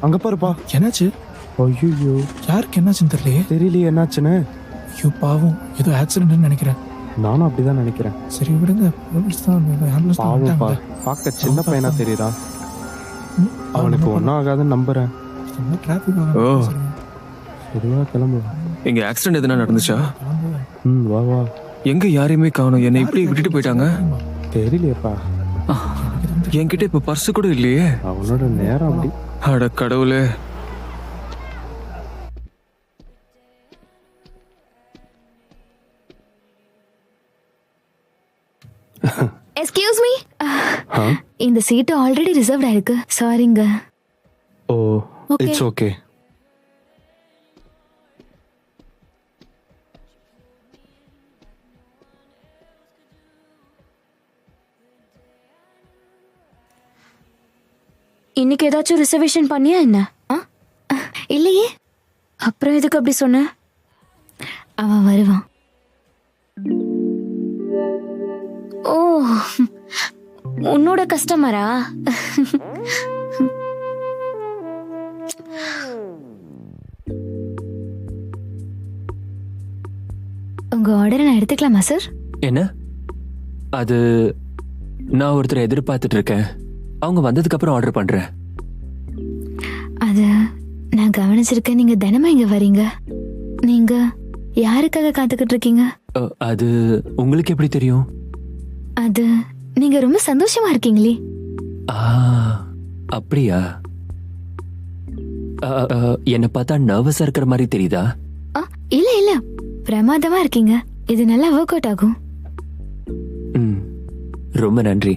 அங்க பாருப்பா. என்னாச்சு? ஐயோ, யாருக்கு என்னாச்சுன்னு தெரியலையே. தெரியலையே என்னாச்சுன்னு. ஐயோ பாவம், ஏதோ ஆக்சிடென்ட்னு நினைக்கிறேன். நானும் அப்படிதான் நினைக்கிறேன். சரி விடுங்க, போலீஸ் தான், ஆம்புலன்ஸ் தான் பாவம்ப்பா, வந்துட்டாங்க. பார்க்க சின்ன பையனா தெரியுதா? அவனுக்கு ஒன்றும் ஆகாதுன்னு நம்புறேன். டிராஃபிக் ஓ. பொதுவா கிளம்பு. இங்க ஆக்சிடென்ட் எதுனா நடந்துச்சா? வா வா. எங்க யாரையுமே காணோம், என்னை இப்படி விட்டுட்டு போயிட்டாங்க. தெரியலையேப்பா, என்கிட்ட இப்ப பர்ஸ் கூட இல்லையே. அவனோட நேரம் அப்படி. அட கடவுளே. எக்ஸ்கியூஸ் மீ, ஆ? இந்த சீட் ஆல்ரெடி ரிசர்வ்ட் ஆயிருக்கு. சாரிங்க. ஓ, Okay. It's okay. இன்னைக்கு ஏதாச்சும் ரிசர்வேஷன் பண்ணியா என்ன? இல்லையே. அப்புறம் எதுக்கு அப்படி சொன்ன? அவன் வருவான். ஓ, உன்னோட கஸ்டமரா? உங்க ஆர்டரை நான் எடுத்துக்கலாமா சார்? என்ன அது? நான் ஒருத்தரை எதிர்பார்த்துட்டு இருக்கேன். அவங்க வந்ததுக்கு அப்புறம் ஆர்டர் பண்றேன். அது நான் கவனிச்சிருக்கேன், நீங்க தினமும் இங்க வரீங்க. நீங்க யாருக்காக காத்துக்கிட்டு இருக்கீங்க? அது உங்களுக்கு எப்படி தெரியும்? அது நீங்க ரொம்ப சந்தோஷமா இருக்கீங்களே. அப்படியா? என்னை பார்த்தா நர்வஸா இருக்கிற மாதிரி தெரியுதா? இல்ல இல்ல, பிரமாதமா இருக்கீங்க. இது நல்லா ஒர்க் அவுட் ஆகும். ரொம்ப நன்றி.